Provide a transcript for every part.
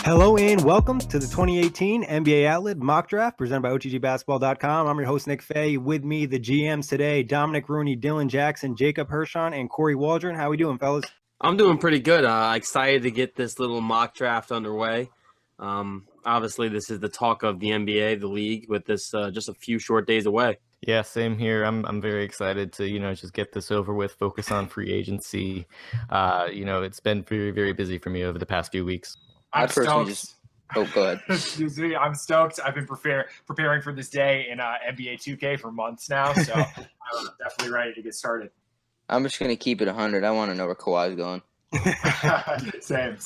Hello and welcome to the 2018 NBA Outlet Mock Draft presented by OTGBasketball.com. I'm your host, Nick Fay. With me, the GMs today, Dominic Rooney, Dylan Jackson, Jacob Hirshon, and Kory Waldron. How we doing, fellas? I'm doing pretty good. Excited to get this little mock draft underway. Obviously, this is the talk of the NBA, the league, with this just a few short days away. Yeah, same here. I'm very excited to, just get this over with, focus on free agency. It's been very, very busy for me over the past few weeks. I'm stoked. Oh, go ahead. Excuse me. I'm stoked. I've been preparing for this day in NBA 2K for months now, so I'm definitely ready to get started. I'm just going to keep it 100. I want to know where Kawhi's going. Same.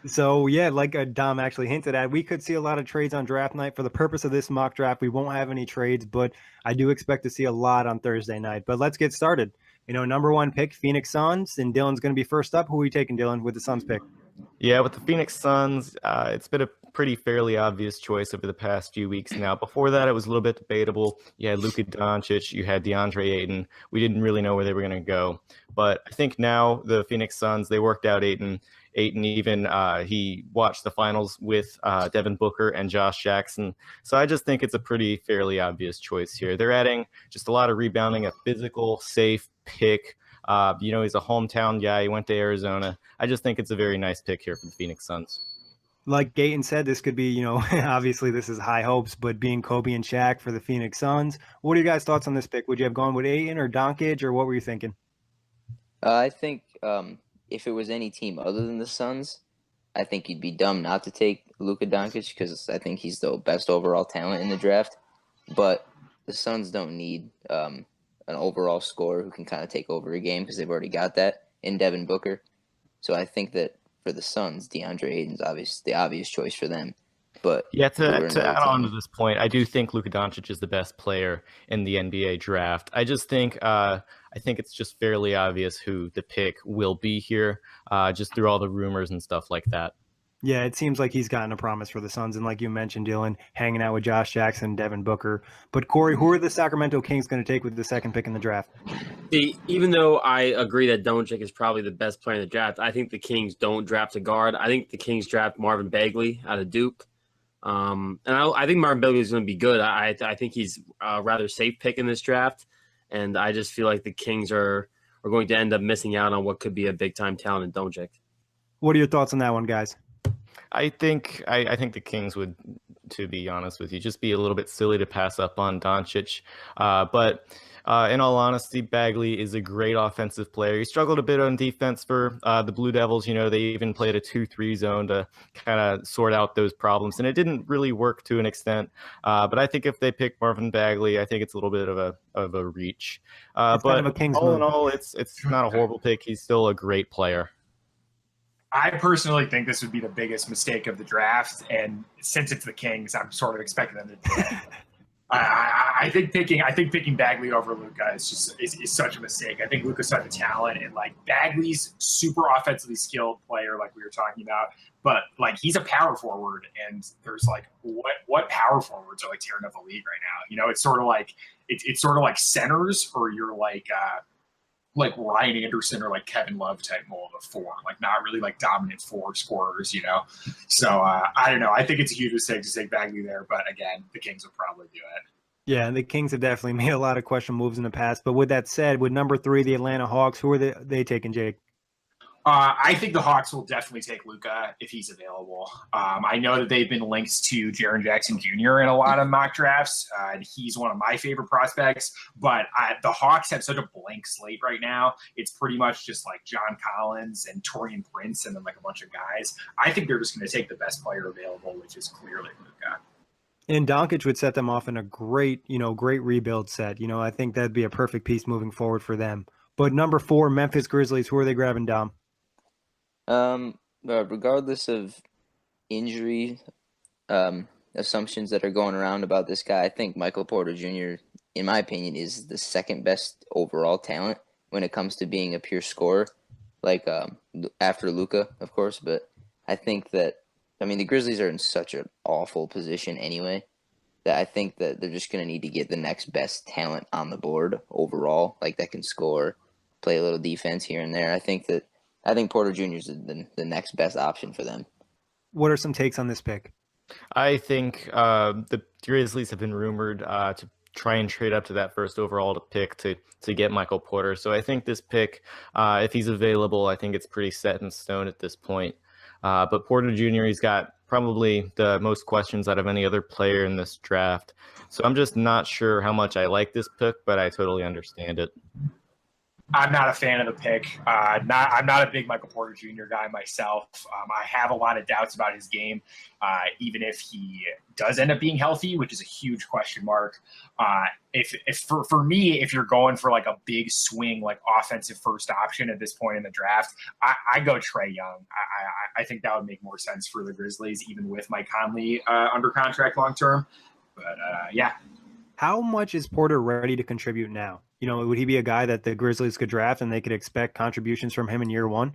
So, yeah, like Dom actually hinted at, we could see a lot of trades on draft night. For the purpose of this mock draft, we won't have any trades, but I do expect to see a lot on Thursday night. But let's get started. Number one pick, Phoenix Suns, and Dylan's going to be first up. Who are you taking, Dylan, with the Suns pick? Yeah, with the Phoenix Suns, it's been a pretty fairly obvious choice over the past few weeks now. Before that, it was a little bit debatable. You had Luka Doncic, you had DeAndre Ayton. We didn't really know where they were going to go. But I think now the Phoenix Suns, they worked out Ayton. Ayton even, he watched the finals with Devin Booker and Josh Jackson. So I just think it's a pretty fairly obvious choice here. They're adding just a lot of rebounding, a physical, safe pick. He's a hometown guy. He went to Arizona. I just think it's a very nice pick here for the Phoenix Suns. Like Ayton said, this could be, obviously this is high hopes, but being Kobe and Shaq for the Phoenix Suns. What are your guys' thoughts on this pick? Would you have gone with Ayton or Doncic, or what were you thinking? I think if it was any team other than the Suns, I think you'd be dumb not to take Luka Doncic because I think he's the best overall talent in the draft. But the Suns don't need an overall scorer who can kind of take over a game because they've already got that in Devin Booker. So I think that for the Suns, DeAndre Ayton's the obvious choice for them. But yeah, to add on to this point, I do think Luka Doncic is the best player in the NBA draft. I just think I think it's just fairly obvious who the pick will be here, just through all the rumors and stuff like that. Yeah, it seems like he's gotten a promise for the Suns, and like you mentioned, Dylan, hanging out with Josh Jackson, Devin Booker. But Kory, who are the Sacramento Kings going to take with the second pick in the draft? Even though I agree that Doncic is probably the best player in the draft, I think the Kings don't draft a guard. I think the Kings draft Marvin Bagley out of Duke. And I think Marvin Bagley is going to be good. I think he's a rather safe pick in this draft, and I just feel like the Kings are going to end up missing out on what could be a big-time talent in Doncic. What are your thoughts on that one, guys? I think the Kings would, to be honest with you, just be a little bit silly to pass up on Doncic. But in all honesty, Bagley is a great offensive player. He struggled a bit on defense for the Blue Devils. They even played a 2-3 zone to kind of sort out those problems, and it didn't really work to an extent. But I think if they pick Marvin Bagley, I think it's a little bit of a reach. But kind of a Kings all move. in all, it's not a horrible pick. He's still a great player. I personally think this would be the biggest mistake of the draft, and since it's the Kings, I'm sort of expecting them to do it. I think picking Bagley over Luka is such a mistake. I think Luka's such a talent, and like Bagley's super offensively skilled player, like we were talking about. But like he's a power forward, and there's like what power forwards are like tearing up the league right now? It's sort of like it's sort of like centers, or you're like Ryan Anderson or like Kevin Love type mold of four, like not really like dominant four scorers, So I don't know. I think it's a huge mistake to take Bagley there, but again, the Kings will probably do it. Yeah, the Kings have definitely made a lot of questionable moves in the past. But with that said, with number 3, the Atlanta Hawks, who are they taking, Jake? I think the Hawks will definitely take Luka if he's available. I know that they've been linked to Jaren Jackson Jr. in a lot of mock drafts, and he's one of my favorite prospects. But the Hawks have such a blank slate right now. It's pretty much just like John Collins and Taurean Prince and then like a bunch of guys. I think they're just going to take the best player available, which is clearly Luka. And Doncic would set them off in a great rebuild set. I think that'd be a perfect piece moving forward for them. But number 4, Memphis Grizzlies, who are they grabbing, Dom? Regardless of injury assumptions that are going around about this guy, I think Michael Porter Jr., in my opinion, is the second best overall talent when it comes to being a pure scorer, like after Luka, of course. But I think that, the Grizzlies are in such an awful position anyway that I think that they're just going to need to get the next best talent on the board overall, like that can score, play a little defense here and there. I think Porter Jr. is the next best option for them. What are some takes on this pick? I think the Grizzlies have been rumored to try and trade up to that first overall to pick to get Michael Porter. So I think this pick, if he's available, I think it's pretty set in stone at this point. But Porter Jr., he's got probably the most questions out of any other player in this draft. So I'm just not sure how much I like this pick, but I totally understand it. I'm not a fan of the pick. I'm not a big Michael Porter Jr. guy myself. I have a lot of doubts about his game, even if he does end up being healthy, which is a huge question mark. For me, if you're going for like a big swing, like offensive first option at this point in the draft, I go Trae Young. I think that would make more sense for the Grizzlies, even with Mike Conley under contract long term. But yeah. How much is Porter ready to contribute now? Would he be a guy that the Grizzlies could draft and they could expect contributions from him in year one?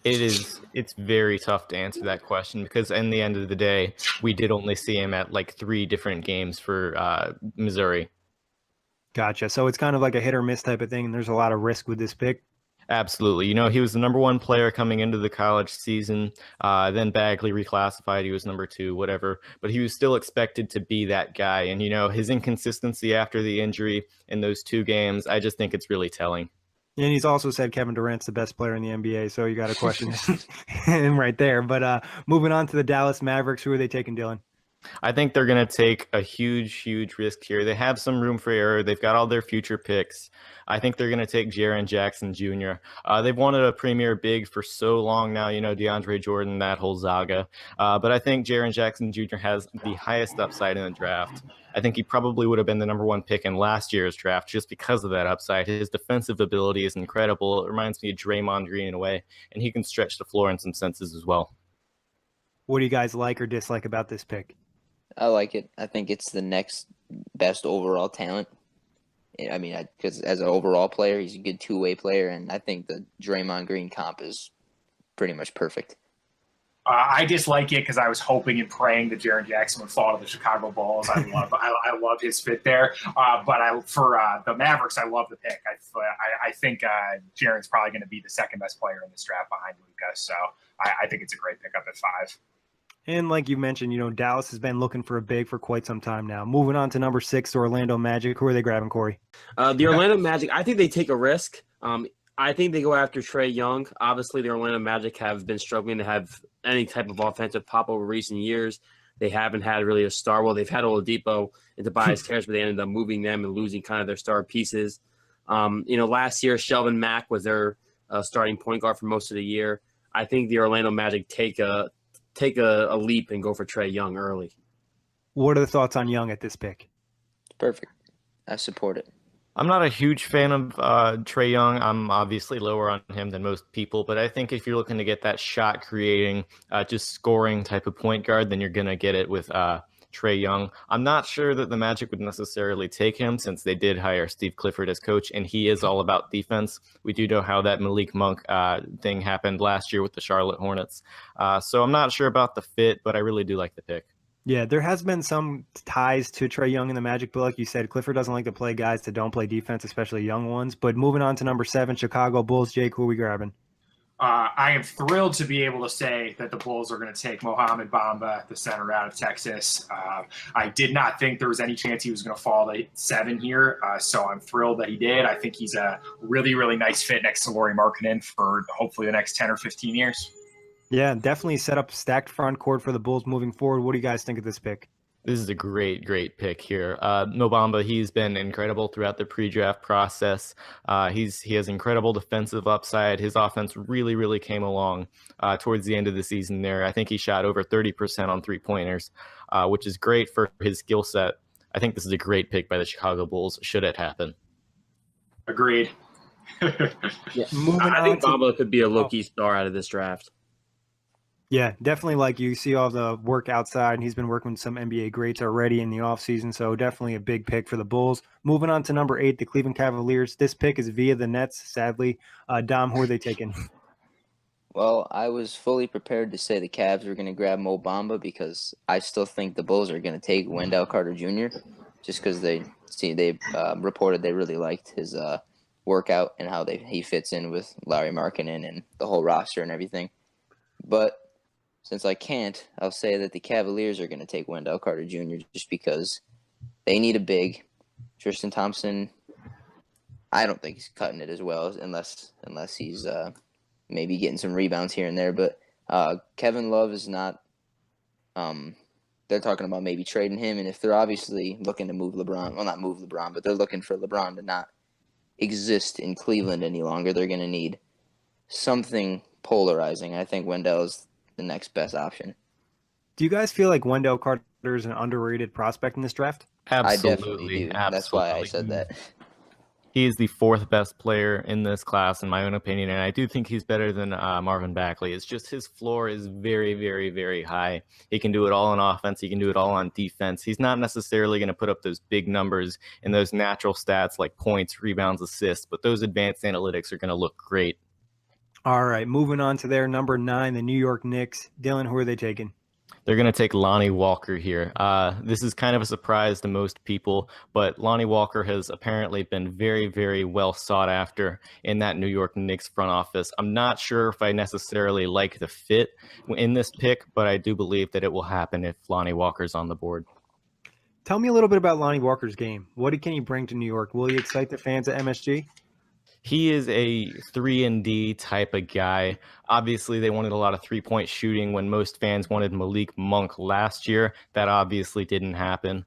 It's very tough to answer that question because in the end of the day, we did only see him at like 3 different games for Missouri. Gotcha. So it's kind of like a hit or miss type of thing, and there's a lot of risk with this pick. Absolutely. He was the number 1 player coming into the college season. Then Bagley reclassified. He was number 2, whatever. But he was still expected to be that guy. And, his inconsistency after the injury in those 2 games, I just think it's really telling. And he's also said Kevin Durant's the best player in the NBA, so you got to question him right there. But moving on to the Dallas Mavericks, who are they taking, Dylan? I think they're going to take a huge risk here. They have some room for error. They've got all their future picks. I think they're going to take Jaren Jackson Jr. They've wanted a premier big for so long now, DeAndre Jordan, that whole saga. But I think Jaren Jackson Jr. has the highest upside in the draft. I think he probably would have been the number 1 pick in last year's draft just because of that upside. His defensive ability is incredible. It reminds me of Draymond Green in a way, and he can stretch the floor in some senses as well. What do you guys like or dislike about this pick? I like it. I think it's the next best overall talent. I mean, because as an overall player, he's a good two-way player, and I think the Draymond Green comp is pretty much perfect. I dislike it because I was hoping and praying that Jaren Jackson would fall to the Chicago Bulls. I love his fit there. But for the Mavericks, I love the pick. I think Jaren's probably going to be the second best player in this draft behind Luka. So I think it's a great pickup at 5. And like you mentioned, Dallas has been looking for a big for quite some time now. Moving on to number 6, the Orlando Magic. Who are they grabbing, Kory? The Orlando Magic, I think they take a risk. I think they go after Trae Young. Obviously, the Orlando Magic have been struggling to have any type of offensive pop over recent years. They haven't had really a star. Well, they've had Oladipo and Tobias Harris, but they ended up moving them and losing kind of their star pieces. Last year, Shelvin Mack was their starting point guard for most of the year. I think the Orlando Magic take a leap and go for Trae Young early. What are the thoughts on Young at this pick? It's perfect. I support it. I'm not a huge fan of Trae Young. I'm obviously lower on him than most people, but I think if you're looking to get that shot creating, just scoring type of point guard, then you're going to get it with Trae Young. I'm not sure that the Magic would necessarily take him since they did hire Steve Clifford as coach, and he is all about defense. We do know how that Malik Monk thing happened last year with the Charlotte Hornets. So I'm not sure about the fit, but I really do like the pick. Yeah, there has been some ties to Trae Young in the Magic, but like you said, Clifford doesn't like to play guys that don't play defense, especially young ones. But moving on to number 7, Chicago Bulls. Jake, who are we grabbing? I am thrilled to be able to say that the Bulls are going to take Mohamed Bamba, the center out of Texas. I did not think there was any chance he was going to fall to 7 here, so I'm thrilled that he did. I think he's a really, really nice fit next to Lauri Markkanen for hopefully the next 10 or 15 years. Yeah, definitely set up stacked front court for the Bulls moving forward. What do you guys think of this pick? This is a great pick here. Mo Bamba, he's been incredible throughout the pre-draft process. He has incredible defensive upside. His offense really came along towards the end of the season there. I think he shot over 30% on three-pointers, which is great for his skill set. I think this is a great pick by the Chicago Bulls, should it happen. Agreed. Yeah. I think Bamba could be a low-key star out of this draft. Yeah, definitely like you see all the work outside, and he's been working with some NBA greats already in the offseason, so definitely a big pick for the Bulls. Moving on to number 8, the Cleveland Cavaliers. This pick is via the Nets, sadly. Dom, who are they taking? Well, I was fully prepared to say the Cavs were going to grab Mo Bamba because I still think the Bulls are going to take Wendell Carter Jr. just because they reported they really liked his workout and how he fits in with Larry Markkinen and the whole roster and everything. But since I can't, I'll say that the Cavaliers are going to take Wendell Carter Jr. just because they need a big. Tristan Thompson, I don't think he's cutting it as well unless he's maybe getting some rebounds here and there. But Kevin Love is not they're talking about maybe trading him. And if they're obviously looking to move LeBron, well, not move LeBron, but they're looking for LeBron to not exist in Cleveland any longer, they're going to need something polarizing. I think Wendell is the next best option. Do you guys feel like Wendell Carter is an underrated prospect in this draft? Absolutely. I definitely do. Absolutely. That's why I said that. He is the fourth best player in this class, in my own opinion, and I do think he's better than Marvin Bagley. It's just his floor is very, very, very high. He can do it all on offense. He can do it all on defense. He's not necessarily going to put up those big numbers and those natural stats like points, rebounds, assists, but those advanced analytics are going to look great. All right, moving on to their number 9, the New York Knicks. Dylan, who are they taking? They're going to take Lonnie Walker here. This is kind of a surprise to most people, but Lonnie Walker has apparently been very, very well sought after in that New York Knicks front office. I'm not sure if I necessarily like the fit in this pick, but I do believe that it will happen if Lonnie Walker's on the board. Tell me a little bit about Lonnie Walker's game. What can he bring to New York? Will he excite the fans at MSG? He is a 3-and-D type of guy. Obviously, they wanted a lot of three-point shooting when most fans wanted Malik Monk last year. That obviously didn't happen.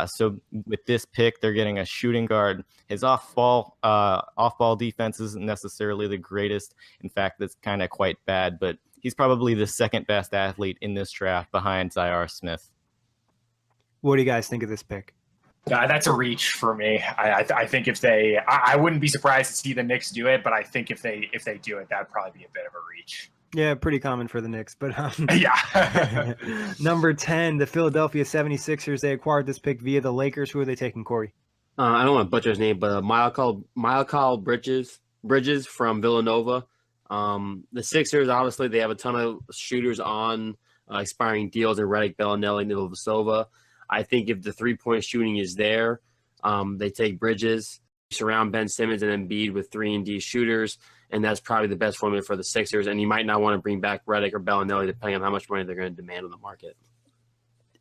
So with this pick, they're getting a shooting guard. His off-ball defense isn't necessarily the greatest. In fact, that's kind of quite bad, but he's probably the second best athlete in this draft behind Zhaire Smith. What do you guys think of this pick? That's a reach for me. I think if they, I wouldn't be surprised to see the Knicks do it, but I think if they do it, that'd probably be a bit of a reach. Yeah, pretty common for the Knicks. But yeah. Number 10, the Philadelphia 76ers. They acquired this pick via the Lakers. Who are they taking, Kory? I don't want to butcher his name, but Mikal Bridges from Villanova. The Sixers, obviously, they have a ton of shooters on expiring deals in Redick, Bellinelli, Ilyasova. I think if the three-point shooting is there, they take Bridges, surround Ben Simmons and Embiid with 3-and-D shooters, and that's probably the best formula for the Sixers. And you might not want to bring back Redick or Bellinelli depending on how much money they're going to demand on the market.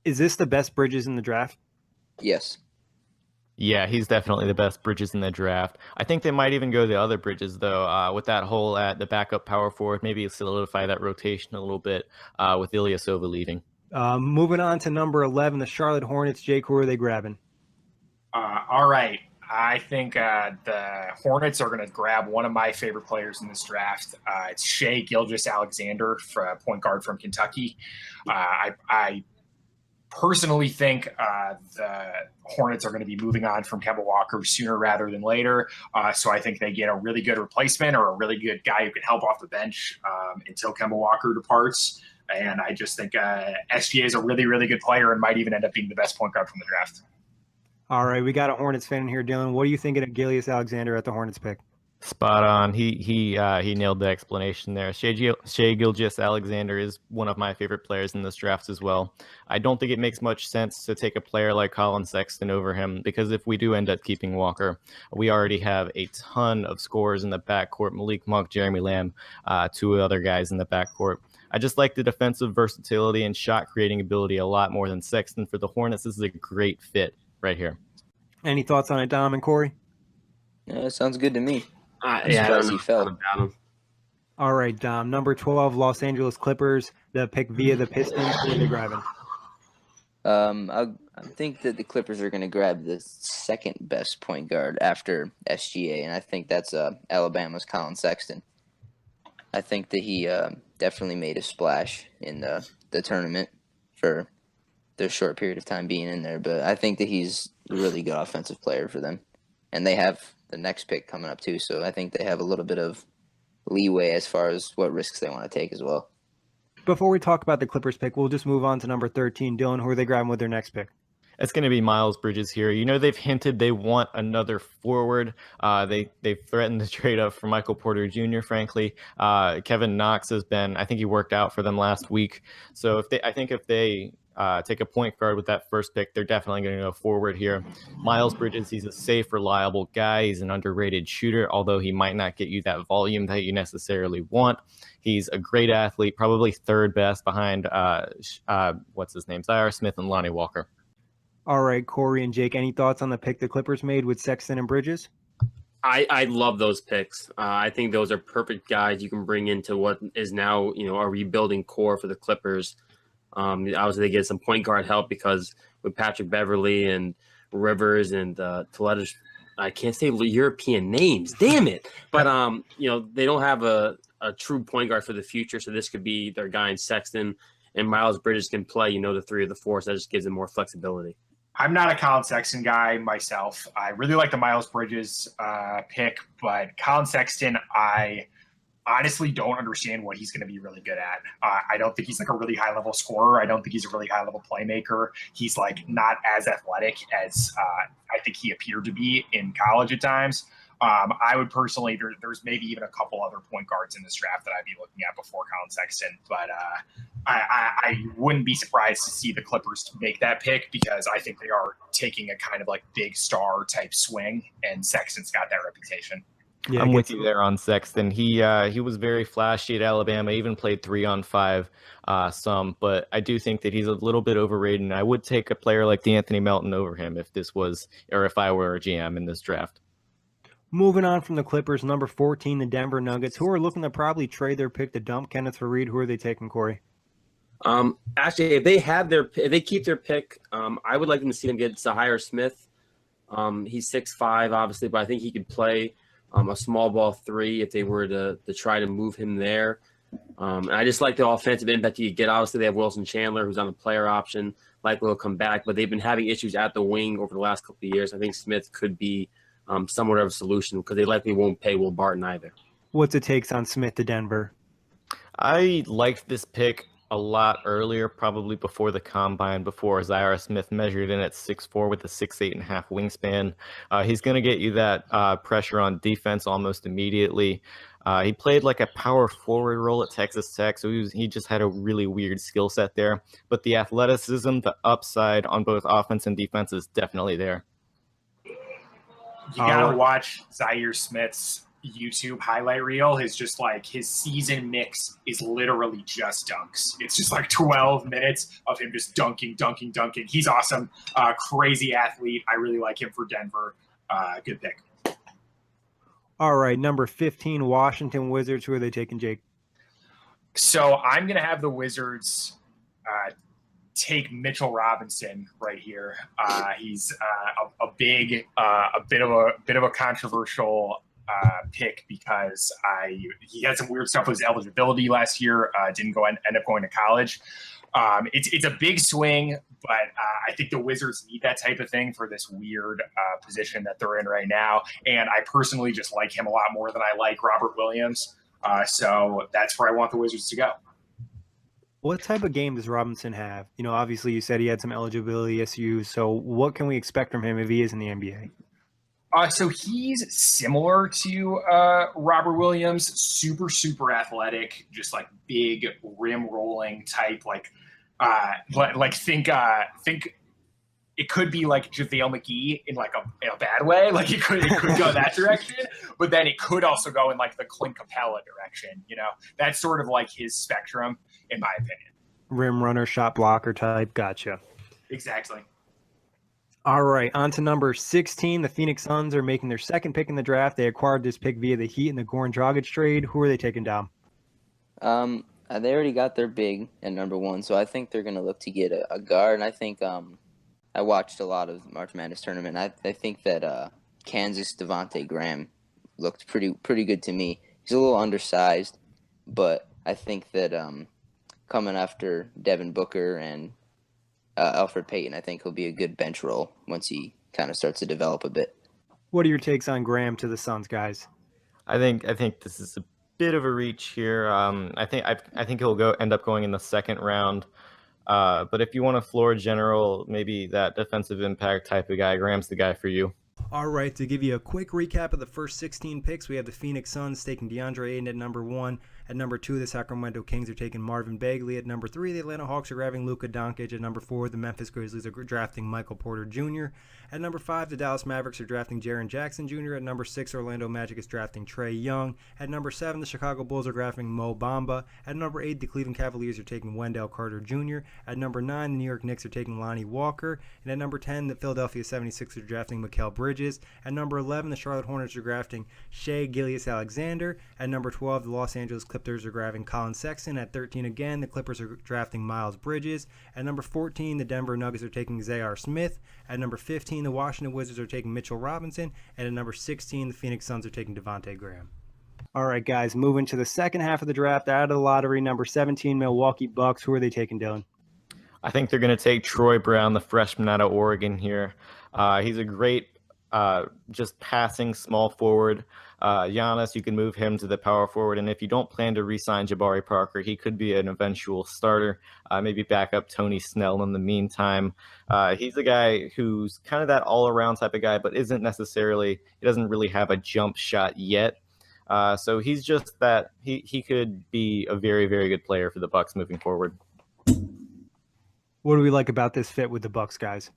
Is this the best Bridges in the draft? Yes. Yeah, he's definitely the best Bridges in the draft. I think they might even go the other Bridges, though, with that hole at the backup power forward, maybe solidify that rotation a little bit with Ilyasova leaving. Moving on to number 11, the Charlotte Hornets. Jake, who are they grabbing? All right. I think the Hornets are going to grab one of my favorite players in this draft. It's Shai Gilgeous-Alexander, point guard from Kentucky. I personally think the Hornets are going to be moving on from Kemba Walker sooner rather than later. So I think they get a really good replacement or a really good guy who can help off the bench until Kemba Walker departs. And I just think SGA is a really, really good player and might even end up being the best point guard from the draft. All right, we got a Hornets fan in here, Dylan. What are you thinking of Gilgeous-Alexander at the Hornets pick? Spot on. He nailed the explanation there. Shai Gilgeous-Alexander is one of my favorite players in this draft as well. I don't think it makes much sense to take a player like Collin Sexton over him because if we do end up keeping Walker, we already have a ton of scorers in the backcourt. Malik Monk, Jeremy Lamb, two other guys in the backcourt. I just like the defensive versatility and shot creating ability a lot more than Sexton. For the Hornets, this is a great fit right here. Any thoughts on it, Dom and Kory? Yeah, it sounds good to me. Yeah, he fell. All right, Dom. Number 12, Los Angeles Clippers. The pick via the Pistons. Who are they grabbing? I think that the Clippers are going to grab the second best point guard after SGA, and I think that's Alabama's Collin Sexton. I think that he definitely made a splash in the tournament for the short period of time being in there, but I think that he's a really good offensive player for them. And they have the next pick coming up too, so I think they have a little bit of leeway as far as what risks they want to take as well. Before we talk about the Clippers pick, we'll just move on to number 13. Dylan, who are they grabbing with their next pick? It's going to be Miles Bridges here. You know, they've hinted they want another forward. They've threatened to trade up for Michael Porter Jr., frankly. Kevin Knox has been, I think he worked out for them last week. So if they take a point guard with that first pick, they're definitely going to go forward here. Miles Bridges, he's a safe, reliable guy. He's an underrated shooter, although he might not get you that volume that you necessarily want. He's a great athlete, probably third best behind, Zhaire Smith and Lonnie Walker. All right, Kory and Jake, any thoughts on the pick the Clippers made with Sexton and Bridges? I love those picks. I think those are perfect guys you can bring into what is now, a rebuilding core for the Clippers. Obviously, they get some point guard help because with Patrick Beverley and Rivers and Toledo, I can't say European names. Damn it! But they don't have a true point guard for the future, so this could be their guy in Sexton, and Miles Bridges can play, the 3 or the 4, so that just gives them more flexibility. I'm not a Collin Sexton guy myself. I really like the Miles Bridges pick, but Collin Sexton, I honestly don't understand what he's going to be really good at. I don't think he's like a really high level scorer. I don't think he's a really high level playmaker. He's like not as athletic as I think he appeared to be in college at times. I would personally, there's maybe even a couple other point guards in this draft that I'd be looking at before Collin Sexton, but I wouldn't be surprised to see the Clippers make that pick because I think they are taking a kind of like big star type swing, and Sexton's got that reputation. Yeah, I'm with you there on Sexton. He was very flashy at Alabama, even played 3-on-5 some, but I do think that he's a little bit overrated, and I would take a player like DeAnthony Melton over him if I were a GM in this draft. Moving on from the Clippers, number 14, the Denver Nuggets, who are looking to probably trade their pick to dump Kenneth Faried. Who are they taking, Kory? Actually, if they keep their pick, I would like them to see them get Zhaire Smith. He's 6'5", obviously, but I think he could play a small ball 3 if they were to try to move him there. And I just like the offensive impact you get. Obviously, they have Wilson Chandler, who's on the player option, likely will come back, but they've been having issues at the wing over the last couple of years. I think Smith could be somewhat of a solution because they likely won't pay Will Barton either. What's it takes on Smith to Denver? I liked this pick a lot earlier, probably before the combine, before Zhaire Smith measured in at 6'4" with a 6'8.5" wingspan. He's going to get you that pressure on defense almost immediately. He played like a power forward role at Texas Tech, so he just had a really weird skill set there. But the athleticism, the upside on both offense and defense is definitely there. You gotta watch Zhaire Smith's YouTube highlight reel. His season mix is literally just dunks. It's just like 12 minutes of him just dunking. He's awesome. Crazy athlete. I really like him for Denver. Good pick. All right, number 15, Washington Wizards. Who are they taking, Jake? So I'm gonna have the Wizards take Mitchell Robinson right here. He's a bit of a controversial pick because he had some weird stuff with his eligibility last year. Didn't end up going to college. It's a big swing, but I think the Wizards need that type of thing for this weird position that they're in right now. And I personally just like him a lot more than I like Robert Williams. So that's where I want the Wizards to go. What type of game does Robinson have? Obviously you said he had some eligibility issues. So what can we expect from him if he is in the NBA? So he's similar to Robert Williams, super athletic, just like big rim rolling type, think it could be like JaVale McGee in a bad way. Like it could go that direction, but then it could also go in like the Clint Capella direction. That's sort of like his spectrum, in my opinion. Rim runner, shot blocker type. Gotcha. Exactly. All right, on to number 16. The Phoenix Suns are making their second pick in the draft. They acquired this pick via the Heat and the Goran Dragic trade. Who are they taking down? They already got their big at number 1, so I think they're going to look to get a guard. And I think I watched a lot of the March Madness tournament. I think that Kansas Devonte Graham looked pretty good to me. He's a little undersized, but I think that coming after Devin Booker and Alfred Payton, I think he'll be a good bench role once he kind of starts to develop a bit. What are your takes on Graham to the Suns, guys? I think this is a bit of a reach here. I think he'll end up going in the second round. But if you want a floor general, maybe that defensive impact type of guy, Graham's the guy for you. All right, to give you a quick recap of the first 16 picks, we have the Phoenix Suns taking DeAndre Ayton at number 1. At number 2, the Sacramento Kings are taking Marvin Bagley. At number 3, the Atlanta Hawks are grabbing Luka Doncic. At number 4, the Memphis Grizzlies are drafting Michael Porter Jr. At number 5, the Dallas Mavericks are drafting Jaren Jackson Jr. At number 6, Orlando Magic is drafting Trae Young. At number 7, the Chicago Bulls are drafting Mo Bamba. At number 8, the Cleveland Cavaliers are taking Wendell Carter Jr. At number 9, the New York Knicks are taking Lonnie Walker. And at number 10, the Philadelphia 76ers are drafting Mikal Bridges. At number 11, the Charlotte Hornets are drafting Shai Gilgeous-Alexander. At number 12, the Los Angeles Clippers are grabbing Collin Sexton. At 13 again, the Clippers are drafting Miles Bridges. At number 14, the Denver Nuggets are taking Zhaire Smith. At number 15, the Washington Wizards are taking Mitchell Robinson. And at number 16, the Phoenix Suns are taking Devonte Graham. All right, guys, moving to the second half of the draft. Out of the lottery, number 17, Milwaukee Bucks. Who are they taking, Dylan? I think they're going to take Troy Brown, the freshman out of Oregon here. He's a great just passing small forward. Giannis, you can move him to the power forward. And if you don't plan to re-sign Jabari Parker, he could be an eventual starter, maybe back up Tony Snell in the meantime. He's a guy who's kind of that all-around type of guy, but he doesn't really have a jump shot yet. So he's just that he could be a very, very good player for the Bucks moving forward. What do we like about this fit with the Bucks, guys?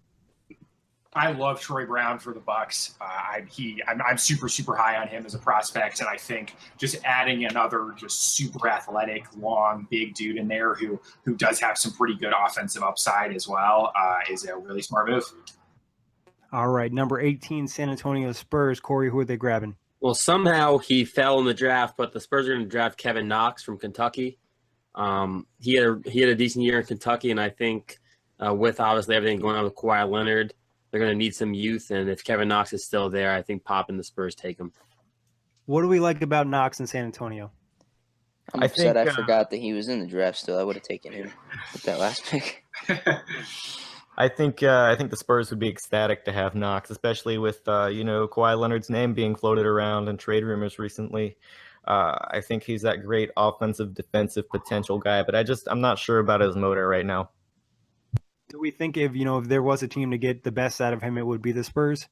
I love Troy Brown for the Bucks. I'm super, super high on him as a prospect, and I think just adding another just super athletic, long, big dude in there who does have some pretty good offensive upside as well is a really smart move. All right, number 18, San Antonio Spurs. Kory, who are they grabbing? Well, somehow he fell in the draft, but the Spurs are going to draft Kevin Knox from Kentucky. He had a decent year in Kentucky, and I think with obviously everything going on with Kawhi Leonard, they're going to need some youth, and if Kevin Knox is still there, I think Pop and the Spurs take him. What do we like about Knox in San Antonio? I'm upset I forgot that he was in the draft still. I would have taken him with that last pick. I think the Spurs would be ecstatic to have Knox, especially with Kawhi Leonard's name being floated around in trade rumors recently. I think he's that great offensive, defensive potential guy, but I'm not sure about his motor right now. Do we think if there was a team to get the best out of him, it would be the Spurs?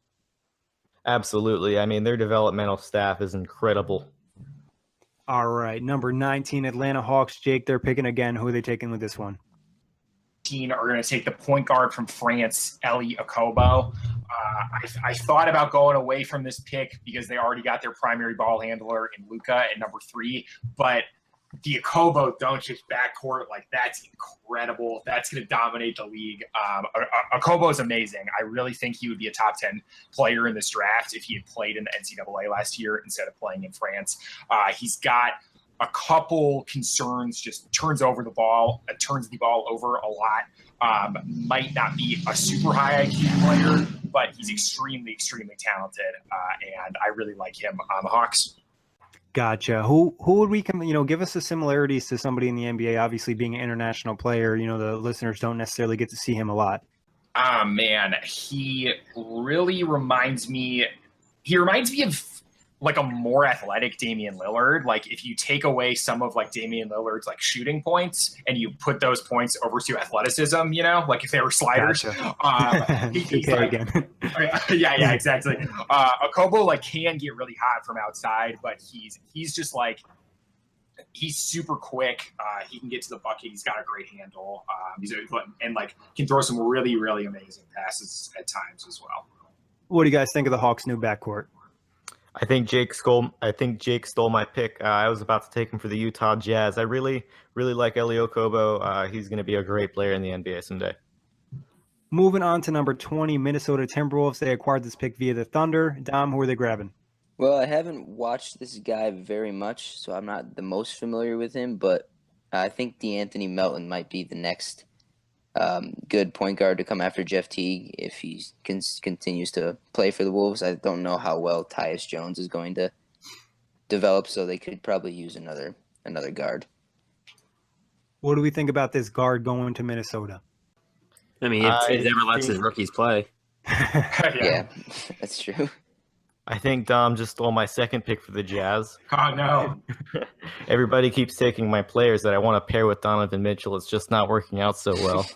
Absolutely. I mean, their developmental staff is incredible. All right, number 19, Atlanta Hawks. Jake, they're picking again. Who are they taking with this one? Are going to take the point guard from France, Eli Okobo. I thought about going away from this pick because they already got their primary ball handler in Luka at number 3, but the Okobo Doncic backcourt, that's incredible. That's going to dominate the league. Okobo is amazing. I really think he would be a top 10 player in this draft if he had played in the NCAA last year instead of playing in France. He's got a couple concerns, just turns the ball over a lot. Might not be a super high IQ player, but he's extremely, extremely talented, and I really like him on the Hawks. Gotcha. Who would we give us the similarities to somebody in the NBA? Obviously, being an international player, the listeners don't necessarily get to see him a lot. Man, he really reminds me. He reminds me of a more athletic Damian Lillard. If you take away some of Damian Lillard's shooting points and you put those points over to athleticism, if they were sliders. Gotcha. He's again. Yeah, exactly. Okobo can get really hot from outside, but he's just he's super quick. He can get to the bucket. He's got a great handle. Can throw some really, really amazing passes at times as well. What do you guys think of the Hawks' new backcourt? I think Jake stole my pick. I was about to take him for the Utah Jazz. I really, really like Eli Okobo. He's going to be a great player in the NBA someday. Moving on to number 20, Minnesota Timberwolves. They acquired this pick via the Thunder. Dom, who are they grabbing? Well, I haven't watched this guy very much, so I'm not the most familiar with him, but I think DeAnthony Melton might be the next good point guard to come after Jeff Teague if he continues to play for the Wolves. I don't know how well Tyus Jones is going to develop, so they could probably use another guard. What do we think about this guard going to Minnesota? I mean, if he ever lets his rookies play. Yeah, that's true. I think Dom just stole my second pick for the Jazz. Oh, no. Everybody keeps taking my players that I want to pair with Donovan Mitchell. It's just not working out so well.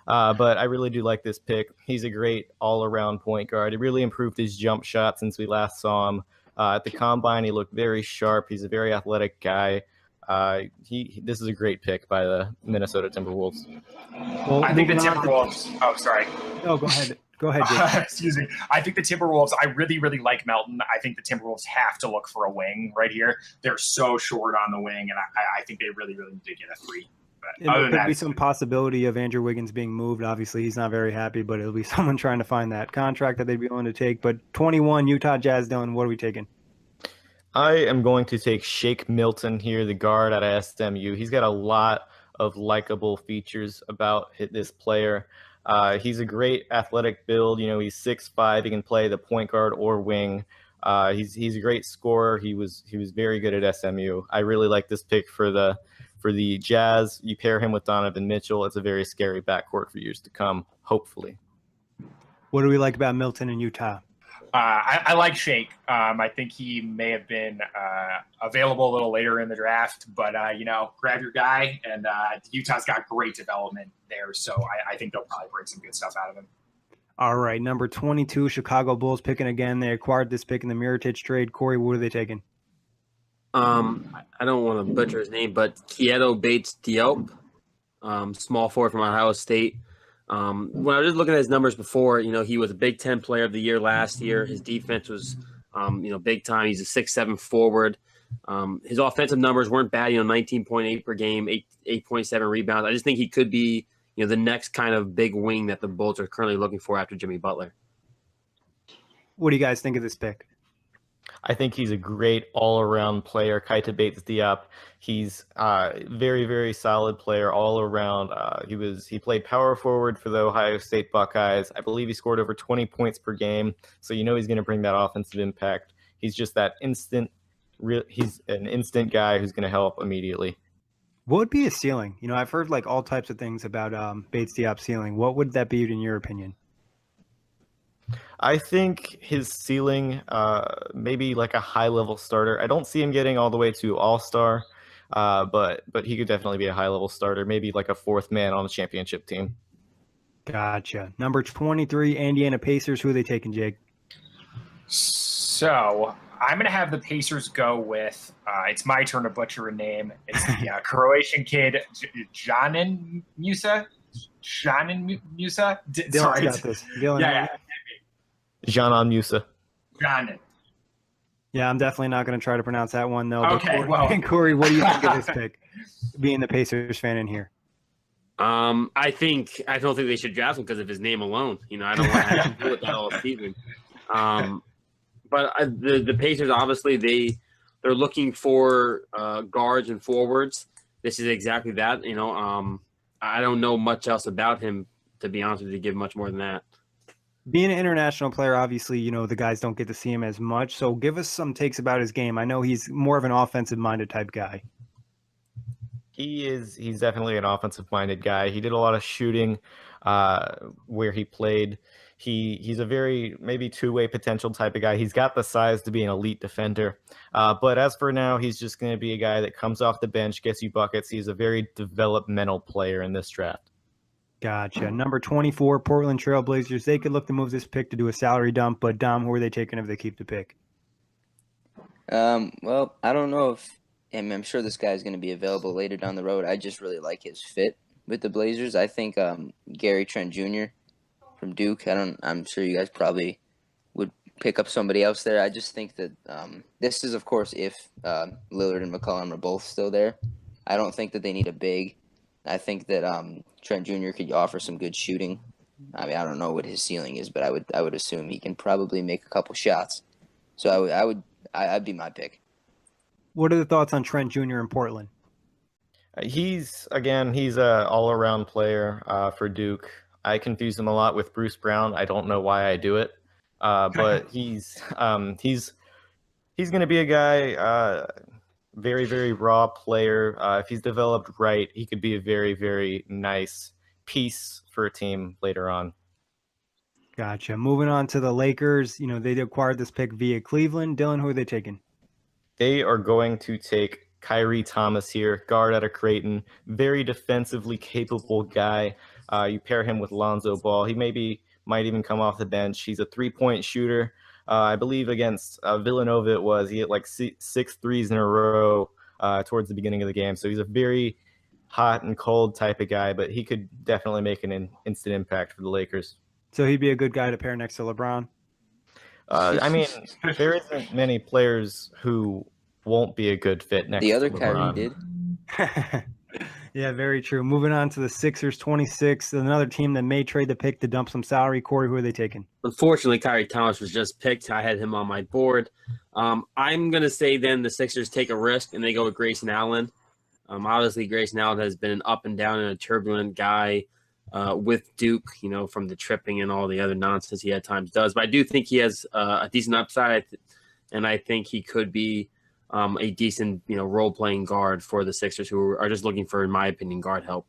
But I really do like this pick. He's a great all-around point guard. He really improved his jump shot since we last saw him. At the Combine, he looked very sharp. He's a very athletic guy. This is a great pick by the Minnesota Timberwolves. Well, I think the Timberwolves. Oh, sorry. No, go ahead. Go ahead, Jake. Excuse me. I think the Timberwolves, I really, really like Melton. I think the Timberwolves have to look for a wing right here. They're so short on the wing, and I think they really, really need to get a 3. But There could be some possibility of Andrew Wiggins being moved. Obviously, he's not very happy, but it'll be someone trying to find that contract that they'd be willing to take. But 21, Utah Jazz, Dylan, what are we taking? I am going to take Shake Milton here, the guard out of SMU. He's got a lot of likable features about this player. He's a great athletic build. You know, he's 6'5". He can play the point guard or wing. He's a great scorer. He was very good at SMU. I really like this pick for the Jazz. You pair him with Donovan Mitchell. It's a very scary backcourt for years to come, hopefully. What do we like about Milton in Utah? I like Shake. I think he may have been available a little later in the draft, but, grab your guy. And Utah's got great development there, so I think they'll probably bring some good stuff out of him. All right, number 22, Chicago Bulls picking again. They acquired this pick in the Mirotic trade. Kory, what are they taking? I don't want to butcher his name, but Keeto Bates-Diop, small forward from Ohio State. When I was just looking at his numbers before, he was a Big Ten Player of the Year last year. His defense was, big time. He's a 6'7" forward. His offensive numbers weren't bad. 19.8 per game, 8.7 rebounds. I just think he could be, the next kind of big wing that the Bulls are currently looking for after Jimmy Butler. What do you guys think of this pick? I think he's a great all-around player. Keita Bates-Diop. He's very, very solid player all around. He played power forward for the Ohio State Buckeyes. I believe he scored over 20 points per game. So he's going to bring that offensive impact. He's just that instant. He's an instant guy who's going to help immediately. What would be his ceiling? I've heard like all types of things about Bates-Diop's ceiling. What would that be in your opinion? I think his ceiling, maybe like a high-level starter. I don't see him getting all the way to all-star, but he could definitely be a high-level starter, maybe like a fourth man on the championship team. Gotcha. Number 23, Indiana Pacers. Who are they taking, Jake? So I'm going to have the Pacers go with, it's my turn to butcher a name. It's the Croatian kid, Janin Musa. Sorry. Got this. Dylan, Yeah. Janan Musa. Janin. Yeah, I'm definitely not going to try to pronounce that one, though. Okay, Kory, what do you think of this pick? Being the Pacers fan in here. I don't think they should draft him because of his name alone. I don't want to have to deal with that all season. But the Pacers, obviously, they're looking for guards and forwards. This is exactly that. I don't know much else about him, to be honest with you, to give much more than that. Being an international player, obviously, the guys don't get to see him as much. So give us some takes about his game. I know he's more of an offensive-minded type guy. He's definitely an offensive-minded guy. He did a lot of shooting where he played. He's a very maybe two-way potential type of guy. He's got the size to be an elite defender. But as for now, he's just going to be a guy that comes off the bench, gets you buckets. He's a very developmental player in this draft. Gotcha. Number 24, Portland Trailblazers. They could look to move this pick to do a salary dump, but Dom, who are they taking if they keep the pick? Well, I don't know if I'm sure this guy's going to be available later down the road. I just really like his fit with the Blazers. I think Gary Trent Jr. from Duke. I'm sure you guys probably would pick up somebody else there. I just think that this is, of course, if Lillard and McCollum are both still there. I don't think that they need a big. I think that Trent Jr. could offer some good shooting. I mean, I don't know what his ceiling is, but I would assume he can probably make a couple shots. So I'd be my pick. What are the thoughts on Trent Jr. in Portland? He's a all-around player for Duke. I confuse him a lot with Bruce Brown. I don't know why I do it, but he's going to be a guy. Very, very raw player. If he's developed right, he could be a very, very nice piece for a team later on. Gotcha. Moving on to the Lakers. They acquired this pick via Cleveland. Dylan, who are they taking? They are going to take Kyrie Thomas here, guard out of Creighton. Very defensively capable guy. You pair him with Lonzo Ball. He might even come off the bench. He's a three-point shooter. I believe against Villanova it was. He hit like 6 threes in a row towards the beginning of the game. So he's a very hot and cold type of guy, but he could definitely make an instant impact for the Lakers. So he'd be a good guy to pair next to LeBron. I mean, there isn't many players who won't be a good fit next The to other LeBron. Kyrie did. Yeah, very true. Moving on to the Sixers, 26. Another team that may trade the pick to dump some salary. Corey, who are they taking? Unfortunately, Kyrie Thomas was just picked. I had him on my board. I'm going to say then the Sixers take a risk and they go with Grayson Allen. Obviously, Grayson Allen has been an up and down and a turbulent guy with Duke, from the tripping and all the other nonsense he at times does. But I do think he has a decent upside, and I think he could be a decent, role-playing guard for the Sixers, who are just looking for, in my opinion, guard help.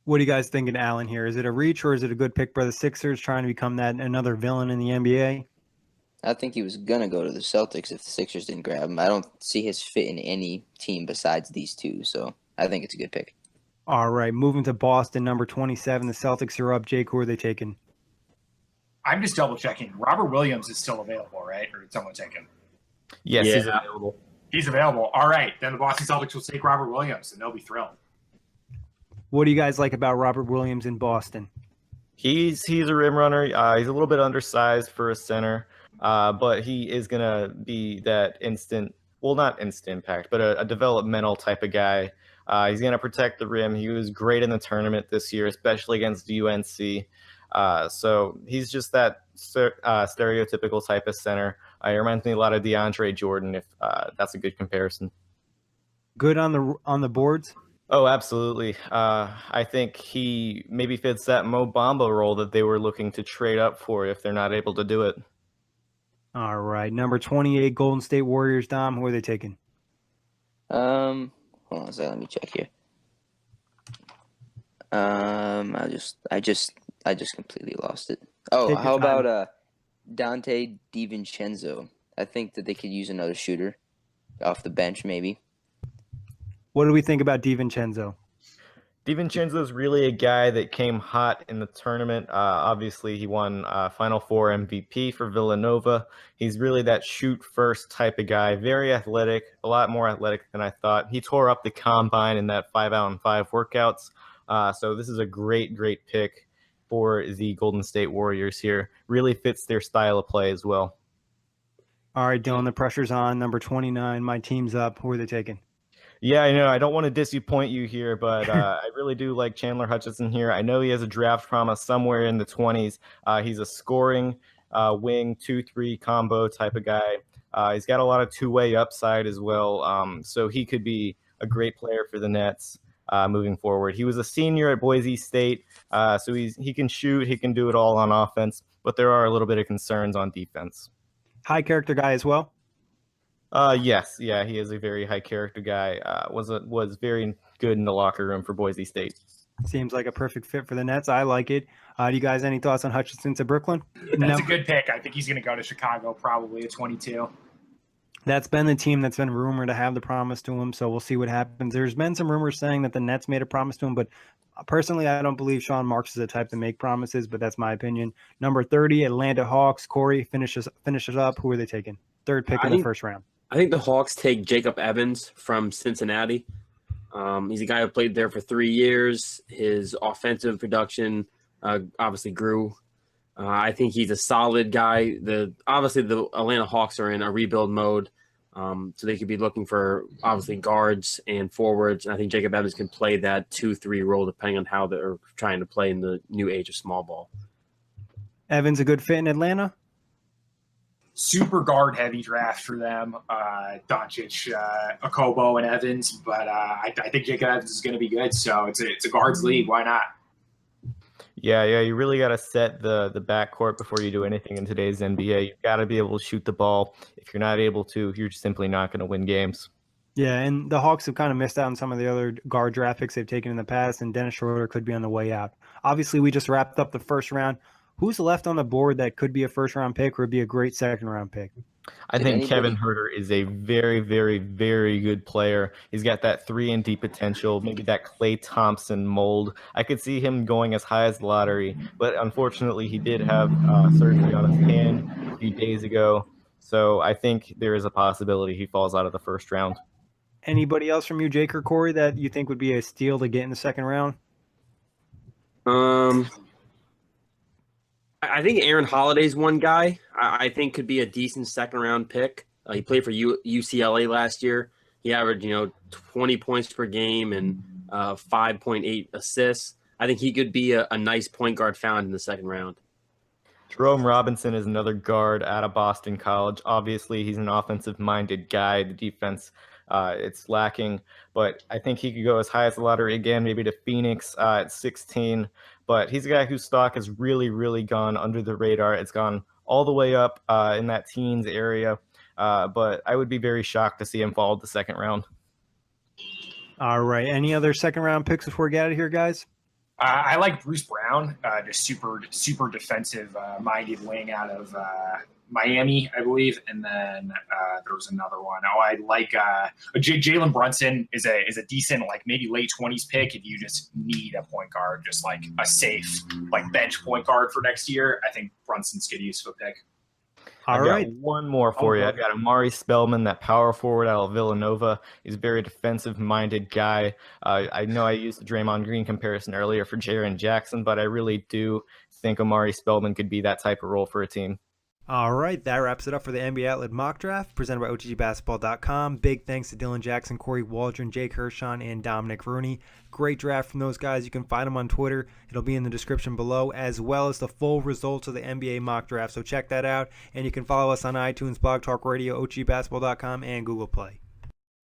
What do you guys think of Allen here? Is it a reach or is it a good pick by the Sixers trying to become another villain in the NBA? I think he was going to go to the Celtics if the Sixers didn't grab him. I don't see his fit in any team besides these two, so I think it's a good pick. All right, moving to Boston, number 27. The Celtics are up. Jake, who are they taking? I'm just double-checking. Robert Williams is still available, right? Or did someone take him? Yes, Yeah. he's available. He's available. All right. Then the Boston Celtics will take Robert Williams, and they'll be thrilled. What do you guys like about Robert Williams in Boston? He's a rim runner. He's a little bit undersized for a center, but he is going to be that not instant impact, but a developmental type of guy. He's going to protect the rim. He was great in the tournament this year, especially against UNC. So he's just that stereotypical type of center. He reminds me a lot of DeAndre Jordan, if that's a good comparison. Good on the boards? Oh, absolutely. I think he maybe fits that Mo Bamba role that they were looking to trade up for if they're not able to do it. All right. Number 28, Golden State Warriors. Dom, who are they taking? Hold on a second, let me check here. I just completely lost it. Oh, Take how your time. about Dante DiVincenzo? I think that they could use another shooter off the bench, maybe. What do we think about DiVincenzo? DiVincenzo is really a guy that came hot in the tournament. Obviously, he won Final Four MVP for Villanova. He's really that shoot-first type of guy, very athletic, a lot more athletic than I thought. He tore up the combine in that 5-out-and-5 workouts. So this is a great, great pick for the Golden State Warriors here. Really fits their style of play as well. All right, Dylan, the pressure's on. Number 29, my team's up. Who are they taking? Yeah, I know. I don't want to disappoint you here, but I really do like Chandler Hutchison here. I know he has a draft promise somewhere in the 20s. He's a scoring wing 2-3 combo type of guy. He's got a lot of two-way upside as well, so he could be a great player for the Nets moving forward. He was a senior at Boise State, so he can shoot. He can do it all on offense, but there are a little bit of concerns on defense. High character guy as well? Yes, yeah, he is a very high character guy. Was very good in the locker room for Boise State. Seems like a perfect fit for the Nets. I like it. Do you guys any thoughts on Hutchison to Brooklyn? That's a good pick. I think he's going to go to Chicago probably at 22. That's been the team that's been rumored to have the promise to him, so we'll see what happens. There's been some rumors saying that the Nets made a promise to him, but personally, I don't believe Sean Marks is the type to make promises, but that's my opinion. Number 30, Atlanta Hawks. Corey finishes up. Who are they taking? Third pick in the first round. I think the Hawks take Jacob Evans from Cincinnati. He's a guy who played there for 3 years. His offensive production obviously grew. I think he's a solid guy. Obviously, the Atlanta Hawks are in a rebuild mode, so they could be looking for, obviously, guards and forwards. And I think Jacob Evans can play that 2-3 role depending on how they're trying to play in the new age of small ball. Evans a good fit in Atlanta? Super guard heavy draft for them. Doncic, Okobo, and Evans, but I think Jacob Evans is going to be good. So it's a guards league. Why not? Yeah. You really got to set the backcourt before you do anything in today's NBA. You've got to be able to shoot the ball. If you're not able to, you're simply not going to win games. Yeah, and the Hawks have kind of missed out on some of the other guard draft picks they've taken in the past, and Dennis Schroeder could be on the way out. Obviously, we just wrapped up the first round. who's left on the board that could be a first-round pick or would be a great second-round pick? I think Kevin Huerter is a very, very, very good player. He's got that 3-and-D potential, maybe that Klay Thompson mold. I could see him going as high as the lottery, but unfortunately he did have surgery on his hand a few days ago. So I think there is a possibility he falls out of the first round. Anybody else from you, Jake or Kory, that you think would be a steal to get in the second round? I think Aaron Holiday's one guy I think could be a decent second-round pick. He played for UCLA last year. He averaged, 20 points per game and 5.8 assists. I think he could be a nice point guard found in the second round. Jerome Robinson is another guard out of Boston College. Obviously, he's an offensive-minded guy. The defense, it's lacking, but I think he could go as high as the lottery again, maybe to Phoenix at 16. But he's a guy whose stock has really, really gone under the radar. It's gone all the way up in that teens area. But I would be very shocked to see him fall to the second round. All right. Any other second-round picks before we get out of here, guys? I like Bruce Brown, just super defensive minded wing out of Miami, I believe, and then there was another one. I like Jalen Brunson is a decent maybe late 20s pick if you just need a point guard, just like a safe bench point guard for next year. I think Brunson's good use of a pick. All right. One more for you. I've got Amari Spellman, that power forward out of Villanova. He's a very defensive-minded guy. I know I used the Draymond Green comparison earlier for Jaren Jackson, but I really do think Amari Spellman could be that type of role for a team. All right, that wraps it up for the NBA Outlet Mock Draft presented by OTGBasketball.com. Big thanks to Dylan Jackson, Kory Waldron, Jake Hirshon, and Dominic Rooney. Great draft from those guys. You can find them on Twitter. It'll be in the description below, as well as the full results of the NBA Mock Draft. So check that out, and you can follow us on iTunes, Blog Talk Radio, OTGBasketball.com, and Google Play.